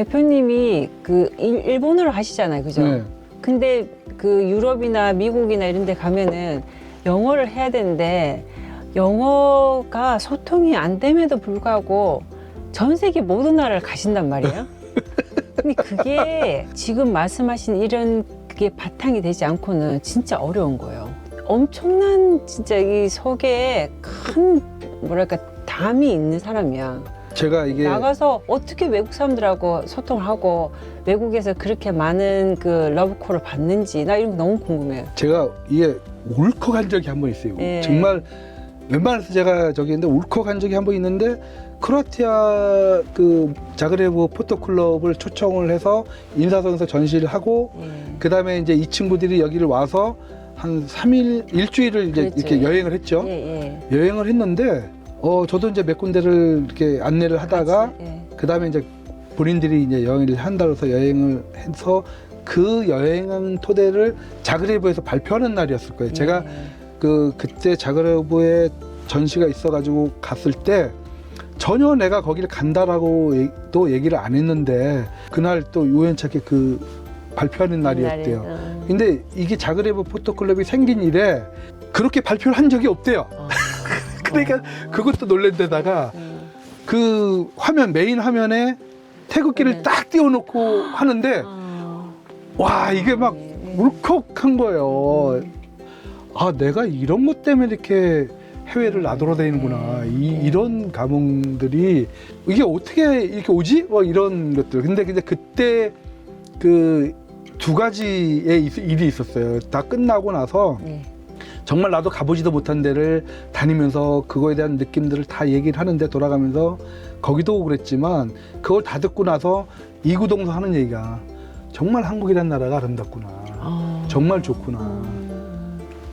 대표님이 그 일본어를 하시잖아요, 그죠? 네. 근데 그 유럽이나 미국이나 이런 데 가면은 영어를 해야 되는데 영어가 소통이 안 됨에도 불구하고 전 세계 모든 나라를 가신단 말이에요. 근데 그게 지금 말씀하신 이런 그게 바탕이 되지 않고는 진짜 어려운 거예요. 엄청난 진짜 이 속에 큰 뭐랄까 담이 있는 사람이야. 제가 이게 나가서 어떻게 외국 사람들하고 소통을 하고 외국에서 그렇게 많은 그 러브콜을 받는지 나 이런 거 너무 궁금해요. 제가 이게 울컥한 적이 한 번 있어요. 예. 정말 웬만해서 제가 저기 했는데 울컥한 적이 한 번 있는데 크로아티아 그 자그레브 포토클럽을 초청을 해서 인사동에서 전시를 하고 예. 그 다음에 이제 이 친구들이 여기를 와서 한 3일, 일주일을 이제 그렇죠. 이렇게 여행을 했죠. 예, 여행을 했는데 저도 이제 몇 군데를 이렇게 안내를 하다가 예. 그 다음에 이제 본인들이 이제 여행을 한다고 해서 여행을 해서 그 여행 토대를 자그레브에서 발표하는 날이었을 거예요. 제가 그때 자그레브에 전시가 있어가지고 갔을 때 전혀 내가 거기를 간다라고 또 얘기를 안 했는데 그날 또 우연찮게 그 발표하는 날이었대요. 근데 이게 자그레브 포토클럽이 생긴 이래 그렇게 발표를 한 적이 없대요. 그러니까 그것도 놀란 데다가 그 화면 메인 화면에 태극기를 딱 띄워놓고 하는데 와 이게 막 울컥한 거예요. 아 내가 이런 것 때문에 이렇게 해외를 나돌아다니는구나. 이런 감흥들이 이게 어떻게 이렇게 오지? 뭐 이런 것들. 근데 그때 그 두 가지의 일이 있었어요. 다 끝나고 나서 정말 나도 가보지도 못한 데를 다니면서 그거에 대한 느낌들을 다 얘기를 하는데 돌아가면서 거기도 그랬지만 그걸 다 듣고 나서 이구동성 하는 얘기가 정말 한국이라는 나라가 아름답구나. 정말 좋구나.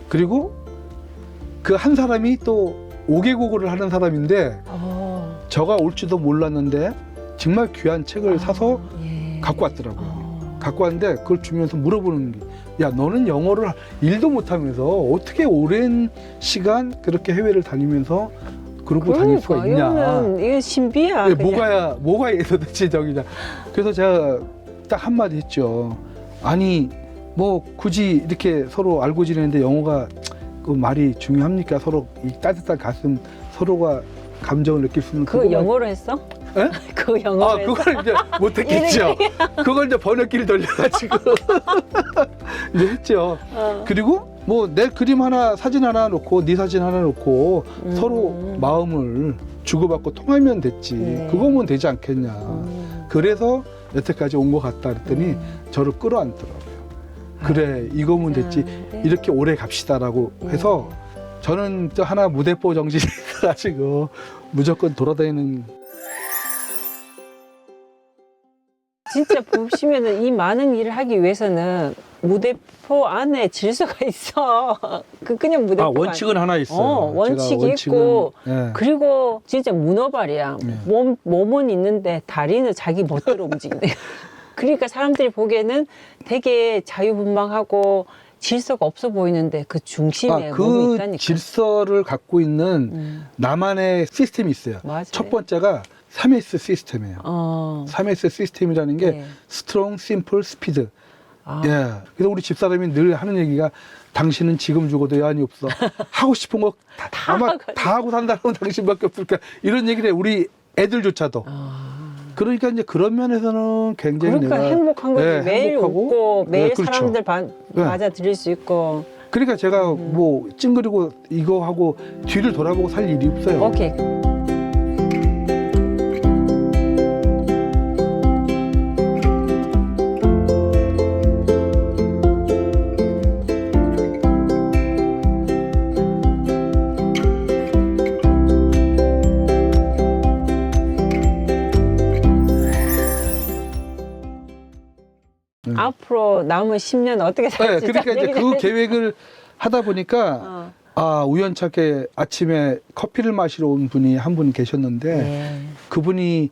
그리고 그 한 사람이 또 5개국어를 하는 사람인데 저가 올지도 몰랐는데 정말 귀한 책을 사서 갖고 왔더라고요. 갖고 왔는데 그걸 주면서 물어보는 게 야 너는 영어를 1도 못하면서 어떻게 오랜 시간 그렇게 해외를 다니면서 그러고 다닐 수가 있냐. 이건 신비야. 네, 뭐가 도대체 저기냐. 그래서 제가 딱 한마디 했죠. 아니 뭐 굳이 이렇게 서로 알고 지내는데 영어가 그 말이 중요합니까? 서로 이 따뜻한 가슴 서로가 감정을 느낄 수 있는 그거 영어로 했어? 예? 그거 영어로 했어? 그걸 이제 못했겠죠. 그걸 이제 번역기를 돌려가지고 이제 했죠. 그리고 뭐 내 그림 하나, 사진 하나 놓고 네 사진 하나 놓고 서로 마음을 주고받고 통하면 됐지. 그거면 되지 않겠냐. 그래서 여태까지 온 것 같다 그랬더니 저를 끌어안더라고요. 그래 이거면 됐지. 이렇게 오래 갑시다라고 해서 저는 또 하나 무대포 정신이 있어가지고 무조건 돌아다니는. 진짜 보시면은 이 많은 일을 하기 위해서는 무대포 안에 질서가 있어. 그냥 무대포. 원칙은 하나 있어요. 원칙이 있고 예. 그리고 진짜 문어발이야. 네. 몸은 있는데 다리는 자기 멋대로 움직이네. 그러니까 사람들이 보기에는 되게 자유분방하고 질서가 없어 보이는데 그 중심에 몸이 있다니까. 그 질서를 갖고 있는 나만의 시스템이 있어요. 맞아요. 첫 번째가 3S 시스템이에요. 3S 시스템이라는 게 스트롱, 심플, 스피드. 예. 그래서 우리 집사람이 늘 하는 얘기가 당신은 지금 죽어도 여한이 없어. 하고 싶은 거 다 하고 산다는 당신밖에 없을까. 이런 얘기를 해. 우리 애들조차도. 그러니까 이제 그런 면에서는 굉장히 그러니까 내가 행복한 거지. 매일 행복하고, 웃고 매일 그렇죠. 사람들 맞아들일 수 있고. 그러니까 제가 뭐 찡그리고 이거 하고 뒤를 돌아보고 살 일이 없어요. 오케이. 앞으로 남은 10년 어떻게 살지? 그러니까 이제 그 계획을 하다 보니까 우연찮게 아침에 커피를 마시러 온 분이 한 분 계셨는데 그분이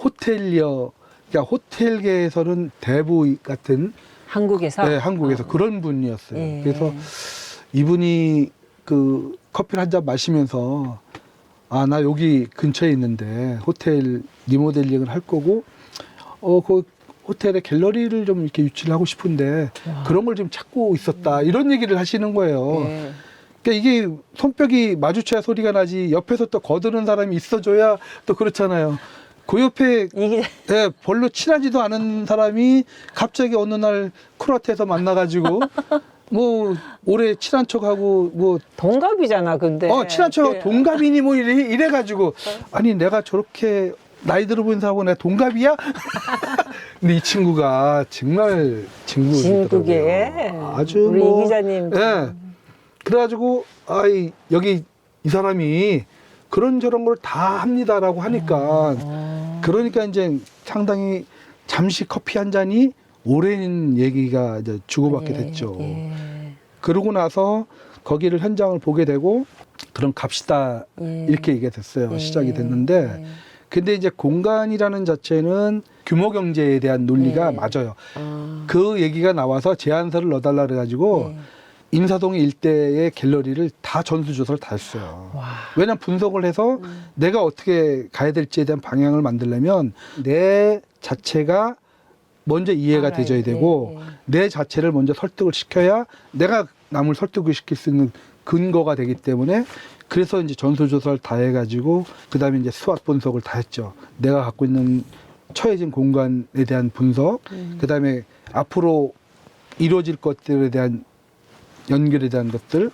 호텔리어, 그러니까 호텔계에서는 대부 같은 한국에서 한국에서 그런 분이었어요. 그래서 이분이 그 커피를 한 잔 마시면서 나 여기 근처에 있는데 호텔 리모델링을 할 거고 그 호텔에 갤러리를 좀 이렇게 유치를 하고 싶은데 와. 그런 걸 좀 찾고 있었다. 이런 얘기를 하시는 거예요. 네. 그러니까 이게 손뼉이 마주쳐야 소리가 나지 옆에서 또 거드는 사람이 있어줘야 또 그렇잖아요. 그 옆에 이게 예, 별로 친하지도 않은 사람이 갑자기 어느 날 쿨하트에서 만나가지고 뭐 올해 친한 척하고 뭐 동갑이잖아, 근데. 친한 척하고 그- 동갑이니 뭐 이래가지고 아니 내가 저렇게 나이 들어 보이는 사람하고 내가 동갑이야? 근데 이 친구가 정말 진국이더라고요. 진국에 아주 우리 뭐 이 기자님. 예. 그래가지고 여기 이 사람이 그런저런 걸 다 합니다라고 하니까 그러니까 이제 상당히 잠시 커피 한 잔이 오랜 얘기가 이제 주고받게 됐죠. 예. 그러고 나서 거기를 현장을 보게 되고 그럼 갑시다 예. 이렇게 얘기가 됐어요. 예. 시작이 됐는데 예. 근데 이제 공간이라는 자체는 규모 경제에 대한 논리가 예. 맞아요. 아. 그 얘기가 나와서 제안서를 넣어달라 그래가지고 예. 인사동 일대의 갤러리를 다 전수조사를 다 했어요. 와. 왜냐면 분석을 해서 내가 어떻게 가야 될지에 대한 방향을 만들려면 내 자체가 먼저 이해가 알아요. 되져야 되고 예, 예. 내 자체를 먼저 설득을 시켜야 내가 남을 설득을 시킬 수 있는 근거가 되기 때문에 그래서 이제 전수조사를 다 해가지고 그 다음에 이제 스왓 분석을 다 했죠. 내가 갖고 있는 처해진 공간에 대한 분석, 그 다음에 앞으로 이루어질 것들에 대한 연결에 대한 것들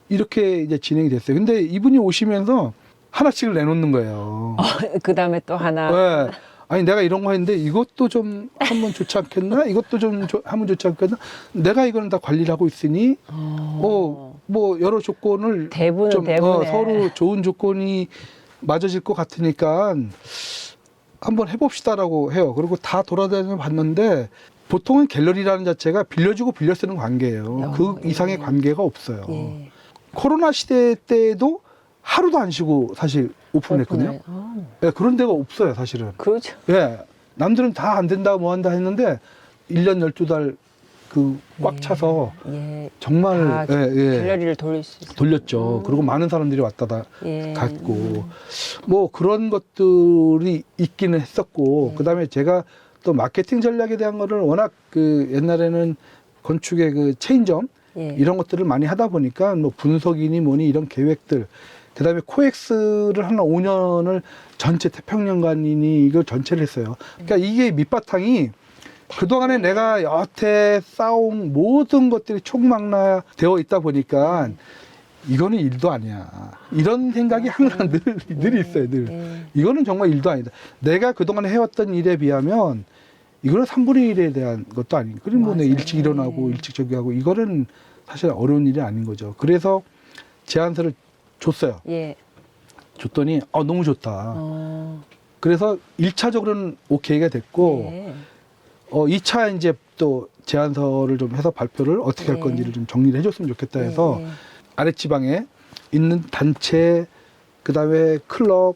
이렇게 이제 진행이 됐어요. 근데 이분이 오시면서 하나씩을 내놓는 거예요. 그 다음에 또 하나. 네. 아니 내가 이런 거 했는데 이것도 좀 하면 좋지 않겠나? 이것도 좀 하면 좋지 않겠나? 내가 이거는 다 관리를 하고 있으니 뭐 여러 조건을 대부는 좀 대부네. 서로 좋은 조건이 맞아질 것 같으니까 한번 해봅시다라고 해요. 그리고 다 돌아다녀 봤는데 보통은 갤러리라는 자체가 빌려주고 빌려 쓰는 관계예요. 그 이상의 관계가 없어요. 예. 코로나 시대 때에도 하루도 안 쉬고 사실 오픈했거든요. 오픈을. 아, 예, 그런 데가 없어요, 사실은. 그렇죠. 예. 남들은 다 안 된다, 뭐 한다 했는데 1년 12달 꽉 차서 예. 정말 다 예, 예. 갤러리를 돌릴 수 있어요. 돌렸죠. 그리고 많은 사람들이 왔다다 예. 갔고 뭐 그런 것들이 있기는 했었고 그다음에 제가 또 마케팅 전략에 대한 거를 워낙 그 옛날에는 건축의 그 체인점 예. 이런 것들을 많이 하다 보니까 뭐 분석이니 뭐니 이런 계획들 그다음에 코엑스를 한 5년을 전체 태평양간이니 이걸 전체를 했어요. 그러니까 이게 밑바탕이 그동안에 내가 여태 쌓아온 모든 것들이 총망라되어 있다 보니까 이거는 일도 아니야. 이런 생각이 항상 늘 있어요. 늘. 이거는 정말 일도 아니다. 내가 그동안에 해왔던 일에 비하면 이거는 3분의 1에 대한 것도 아니고 그리고 뭐 맞아요. 일찍 일어나고 일찍 저기 하고 이거는 사실 어려운 일이 아닌 거죠. 그래서 제안서를 줬어요. 예. 줬더니 너무 좋다. 그래서 1차적으로는 오케이가 됐고 예. 2차 이제 또 제안서를 좀 해서 발표를 어떻게 할 네. 건지를 좀 정리를 해줬으면 좋겠다 해서 예. 아랫지방에 있는 단체, 그 다음에 클럽,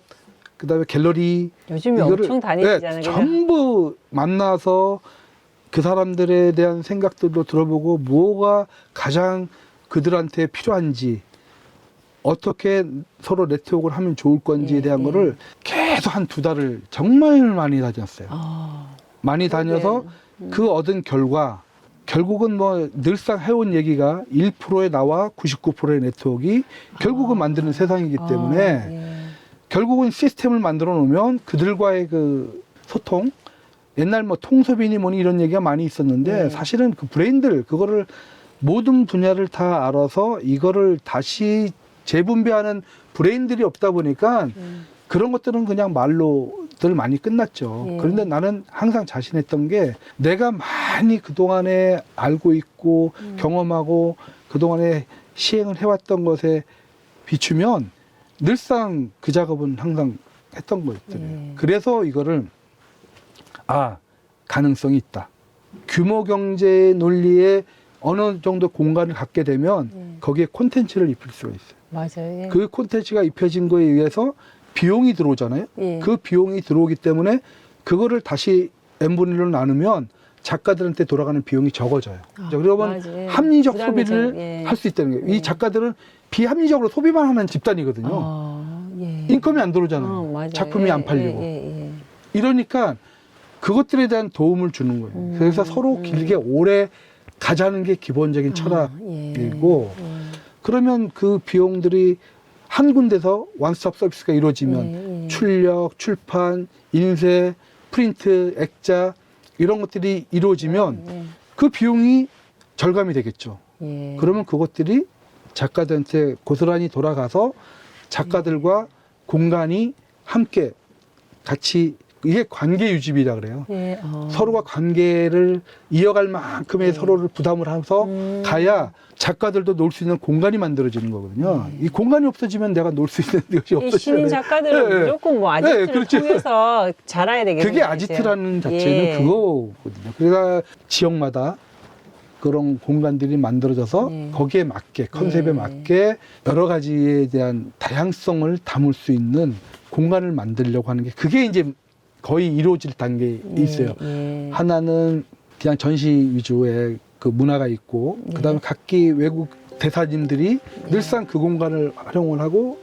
그 다음에 갤러리 요즘에 엄청 다니시잖아요. 그죠? 전부 만나서 그 사람들에 대한 생각들도 들어보고 뭐가 가장 그들한테 필요한지 어떻게 서로 네트워크를 하면 좋을 건지에 대한 거를 계속 한 2달을 정말 많이 다녔어요. 많이 다녀서 그 얻은 결과 결국은 뭐 늘상 해온 얘기가 1%의 나와 99%의 네트워크가 결국은 만드는 세상이기 때문에 예. 결국은 시스템을 만들어 놓으면 그들과의 그 소통 옛날 뭐 통섭이니 뭐니 이런 얘기가 많이 있었는데 사실은 그 브레인들 그거를 모든 분야를 다 알아서 이거를 다시 재분배하는 브레인들이 없다 보니까 그런 것들은 그냥 말로들 많이 끝났죠. 그런데 나는 항상 자신했던 게 내가 많이 그동안에 알고 있고 경험하고 그동안에 시행을 해왔던 것에 비추면 늘상 그 작업은 항상 했던 것들이에요. 그래서 이거를 가능성이 있다. 규모 경제 논리에 어느 정도 공간을 갖게 되면 거기에 콘텐츠를 입힐 수가 있어요. 맞아요. 예. 그 콘텐츠가 입혀진 거에 의해서 비용이 들어오잖아요. 예. 그 비용이 들어오기 때문에 그거를 다시 n분의 1로 나누면 작가들한테 돌아가는 비용이 적어져요. 그러면 맞아요. 합리적 부담이 소비를 좀, 예. 할 수 있다는 거예요. 이 작가들은 비합리적으로 소비만 하는 집단이거든요. 예. 인컴이 안 들어오잖아요. 맞아요. 작품이 예, 안 팔리고. 예. 이러니까 그것들에 대한 도움을 주는 거예요. 그래서 서로 길게 오래 가자는 게 기본적인 철학이고 그러면 그 비용들이 한 군데서 원스톱 서비스가 이루어지면 출력, 출판, 인쇄, 프린트, 액자 이런 것들이 이루어지면 그 비용이 절감이 되겠죠. 그러면 그것들이 작가들한테 고스란히 돌아가서 작가들과 공간이 함께 같이 이게 관계 유지비라 그래요. 서로가 관계를 이어갈 만큼의 서로를 부담을 하면서 가야 작가들도 놀 수 있는 공간이 만들어지는 거거든요. 이 공간이 없어지면 내가 놀 수 있는 것이 이 없어지잖아요. 신인 작가들은 무조건 뭐 아지트를 그렇죠. 통해서 자라야 되겠네요. 그게 아지트라는 자체는 그거거든요. 그래서 지역마다 그런 공간들이 만들어져서 거기에 맞게 컨셉에 맞게 여러 가지에 대한 다양성을 담을 수 있는 공간을 만들려고 하는 게 그게 이제 거의 이루어질 단계에 있어요. 하나는 그냥 전시 위주의 그 문화가 있고 그다음에 각기 외국 대사님들이 늘상 그 공간을 활용을 하고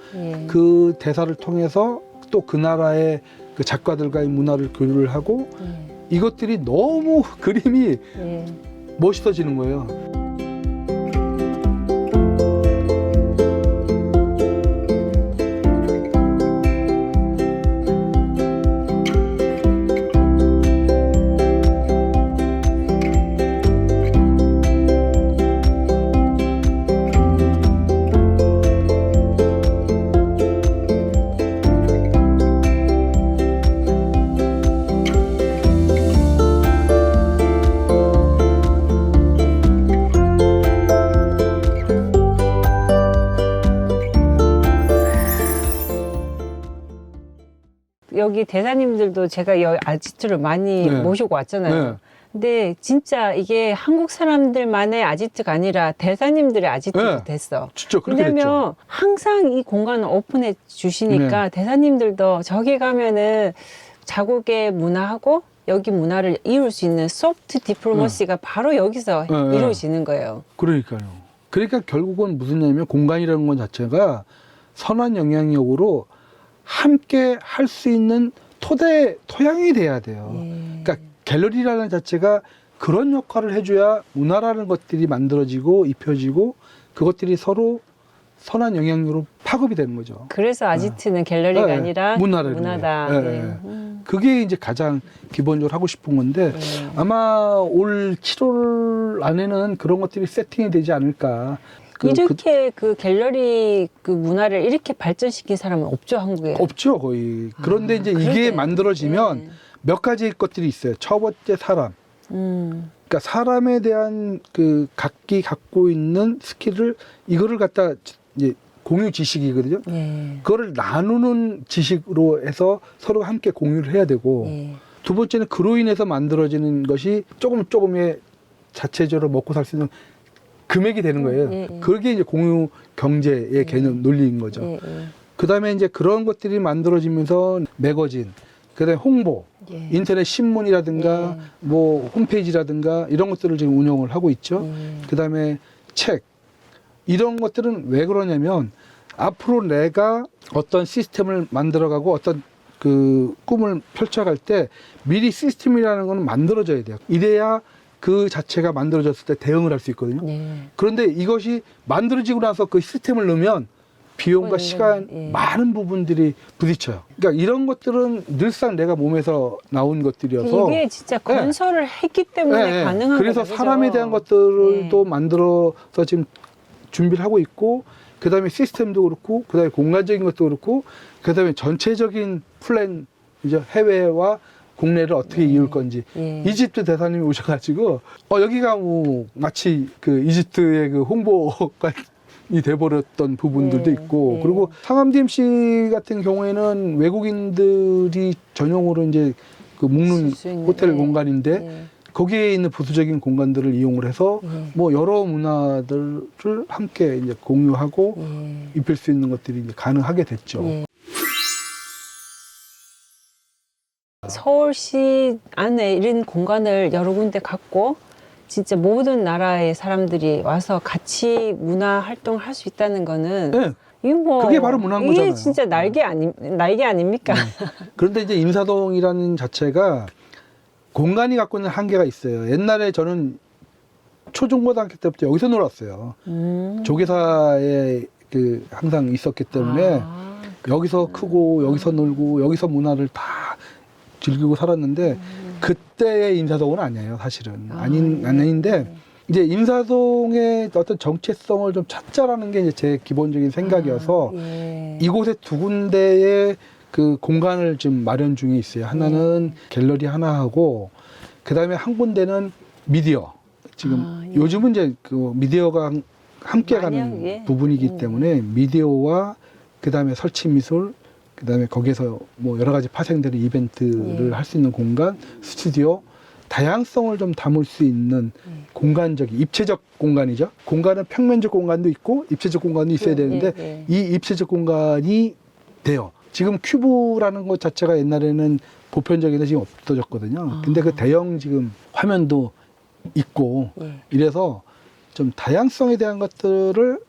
그 대사를 통해서 또 그 나라의 그 작가들과의 문화를 교류를 하고 이것들이 너무 그림이 멋있어지는 거예요. 여기 대사님들도 제가 여기 아지트를 많이 모시고 왔잖아요. 근데 진짜 이게 한국 사람들만의 아지트가 아니라 대사님들의 아지트가 됐어. 진짜 그렇게 왜냐면 됐죠. 항상 이 공간을 오픈해 주시니까 대사님들도 저기 가면은 자국의 문화하고 여기 문화를 이룰 수 있는 소프트 디플로머시가 바로 여기서 이루어지는 거예요. 그러니까요. 그러니까 결국은 무슨 얘기냐면 공간이라는 것 자체가 선한 영향력으로 함께 할 수 있는 토양이 돼야 돼요. 그러니까 갤러리라는 자체가 그런 역할을 해줘야 문화라는 것들이 만들어지고 입혀지고 그것들이 서로 선한 영향력으로 파급이 되는 거죠. 그래서 아지트는 갤러리가 아니라 문화다. 그게 이제 가장 기본적으로 하고 싶은 건데 아마 올 7월 안에는 그런 것들이 세팅이 되지 않을까. 이렇게 그 갤러리 그 문화를 이렇게 발전시킨 사람은 없죠, 한국에. 없죠, 거의. 그런데 이제 이게 만들어지면 몇 가지 것들이 있어요. 첫 번째 사람. 그러니까 사람에 대한 그 각기 갖고 있는 스킬을 이거를 갖다 이제 공유 지식이거든요. 그거를 나누는 지식으로 해서 서로 함께 공유를 해야 되고 두 번째는 그로 인해서 만들어지는 것이 조금의 자체적으로 먹고 살 수 있는 금액이 되는 거예요. 그게 이제 공유 경제의 개념 논리인 거죠. 그 다음에 이제 그런 것들이 만들어지면서 매거진, 그 다음에 홍보, 인터넷 신문이라든가 뭐 홈페이지라든가 이런 것들을 지금 운영을 하고 있죠. 그 다음에 책, 이런 것들은 왜 그러냐면 앞으로 내가 어떤 시스템을 만들어가고 어떤 그 꿈을 펼쳐갈 때 미리 시스템이라는 건 만들어져야 돼요. 이래야 그 자체가 만들어졌을 때 대응을 할 수 있거든요. 그런데 이것이 만들어지고 나서 그 시스템을 넣으면 비용과 시간 많은 부분들이 부딪혀요. 그러니까 이런 것들은 늘상 내가 몸에서 나온 것들이어서 이게 진짜 건설을 했기 때문에 가능한 그래서 거죠. 사람에 대한 것들도 만들어서 지금 준비를 하고 있고 그다음에 시스템도 그렇고 그다음에 공간적인 것도 그렇고 그다음에 전체적인 플랜 이제 해외와 국내를 어떻게 이을 건지 이집트 대사님이 오셔가지고 여기가 뭐 마치 그 이집트의 그 홍보관이 돼버렸던 부분들도 있고 그리고 상암 DMC 같은 경우에는 외국인들이 전용으로 이제 그 묵는 호텔 공간인데 거기에 있는 부수적인 공간들을 이용을 해서 뭐 여러 문화들을 함께 이제 공유하고 입힐 수 있는 것들이 이제 가능하게 됐죠. 서울시 안에 이런 공간을 여러 군데 갖고 진짜 모든 나라의 사람들이 와서 같이 문화 활동을 할 수 있다는 거는 이거 뭐 그게 바로 문화인 거잖아요. 이게 진짜 날개 아닙니까? 그런데 이제 인사동이라는 자체가 공간이 갖고 있는 한계가 있어요. 옛날에 저는 초중고등학교 때부터 여기서 놀았어요. 조계사에 그 항상 있었기 때문에 여기서 크고 여기서 놀고 여기서 문화를 다 즐기고 살았는데 그때의 인사동은 아니에요, 사실은. 아닌데 이제 인사동의 어떤 정체성을 좀 찾자라는 게 이제 제 기본적인 생각이어서 예. 이곳에 두 군데의 그 공간을 지금 마련 중에 있어요. 하나는 갤러리 하나 하고 그다음에 한 군데는 미디어. 지금 예. 요즘은 이제 그 미디어가 함께 가는 예. 부분이기 때문에 미디어와 그다음에 설치 미술 그다음에 거기에서 뭐 여러 가지 파생되는 이벤트를 할 수 있는 공간, 스튜디오, 다양성을 좀 담을 수 있는 공간적인 입체적 공간이죠. 공간은 평면적 공간도 있고 입체적 공간도 있어야 되는데 이 입체적 공간이 돼요. 지금 큐브라는 것 자체가 옛날에는 보편적인데 지금 없어졌거든요. 근데 그 대형 지금 화면도 있고 이래서 좀 다양성에 대한 것들을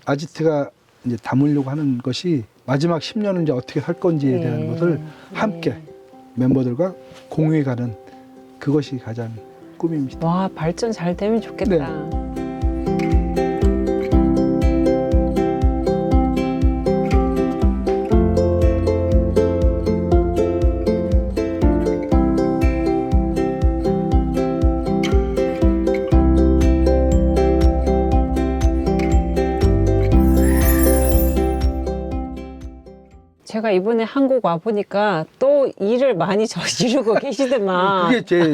아지트가 이제 담으려고 하는 것이 마지막 10년은 이제 어떻게 살 건지에 대한 것을 함께 멤버들과 공유해가는 그것이 가장 꿈입니다. 와, 발전 잘 되면 좋겠다. 제가 이번에 한국 와 보니까 또 일을 많이 저지르고 계시더만. 그게 제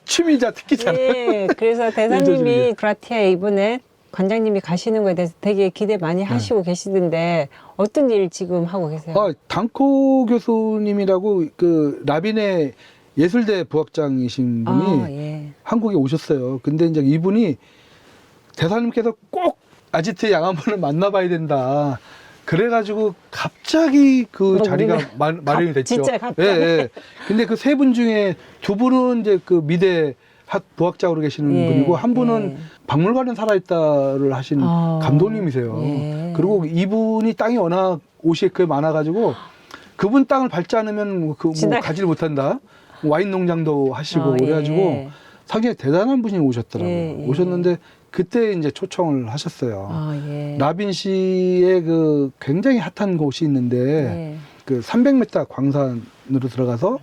취미자 특기잖아요. 예, 그래서 대사님이 그라티아에 이번에 관장님이 가시는 거에 대해서 되게 기대 많이 하시고 계시던데 어떤 일 지금 하고 계세요? 단코 교수님이라고 그 라빈의 예술대 부학장이신 분이 한국에 오셨어요. 근데 이제 이분이 대사님께서 꼭 아지트 양한번을 만나봐야 된다. 그래가지고 갑자기 그 자리가 마련이 됐죠. 진짜 갑자기. 예. 근데 그 세 분 중에 두 분은 이제 그 미대 부학자로 계시는 분이고 한 분은 박물관에 살아있다를 하신 감독님이세요. 그리고 이분이 땅이 워낙 오시에 많아가지고 그분 땅을 밟지 않으면 뭐 가지를 못한다. 와인 농장도 하시고 그래가지고 상당히 대단한 분이 오셨더라고요. 오셨는데 그때 이제 초청을 하셨어요. 라빈 씨의 그 굉장히 핫한 곳이 있는데 그 300m 광산으로 들어가서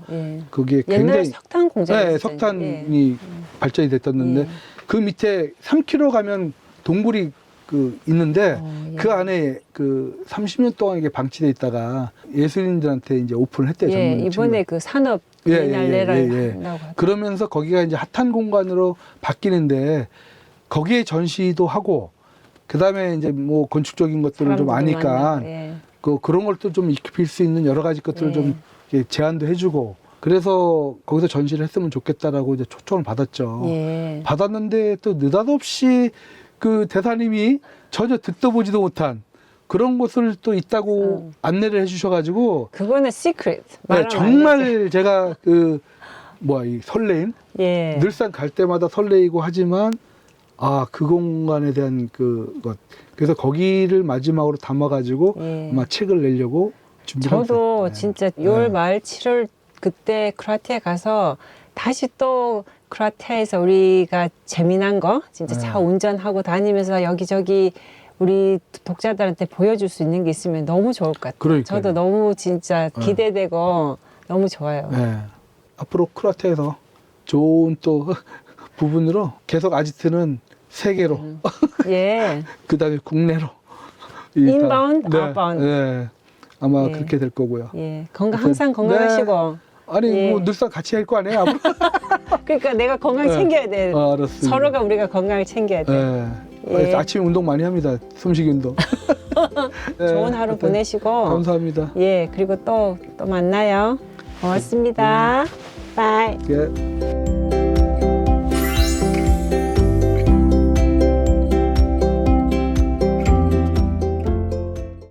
그게 굉장히 석탄 공장 석탄이 발전이 됐었는데 그 밑에 3km 가면 동굴이 그 있는데 그 안에 그 30년 동안 이게 방치돼 있다가 예술인들한테 이제 오픈을 했대요. 이번에 그 산업 비엔날레를 한다고 그러면서 거기가 이제 핫한 공간으로 바뀌는데 거기에 전시도 하고 그다음에 이제 뭐 건축적인 것들을 좀 아니까 그런 것도 좀 익힐 수 있는 여러 가지 것들을 좀 제안도 해주고 그래서 거기서 전시를 했으면 좋겠다라고 이제 초청을 받았죠. 받았는데 또 느닷없이 그 대사님이 전혀 듣도 보지도 못한 그런 곳을 또 있다고 안내를 해주셔가지고 그거는 시크릿. 정말 제가 이 설레임 늘상 갈 때마다 설레이고 하지만 그 공간에 대한 그것 그래서 거기를 마지막으로 담아가지고 아마 책을 내려고 준비를 저도 진짜 6월 말 7월 그때 크로아티아 가서 다시 또 크로아티아에서 우리가 재미난 거 진짜 차 운전하고 다니면서 여기저기 우리 독자들한테 보여줄 수 있는 게 있으면 너무 좋을 것 같아요. 그러니까요. 저도 너무 진짜 기대되고 너무 좋아요. 앞으로 크로아티아에서 좋은 또 부분으로 계속 아지트는 세계로 그다음에 국내로 인바운드, 아웃바운드. 아마 그렇게 될 거고요. 항상 건강하시고. 아니 뭐 늘상 같이 할 거 아니에요? 그러니까 내가 건강 챙겨야 돼. 알았습니다. 서로가 우리가 건강을 챙겨야 돼. 아침에 운동 많이 합니다. 숨쉬기 운동. 좋은 하루 보내시고. 감사합니다. 그리고 또 만나요. 고맙습니다. 바이.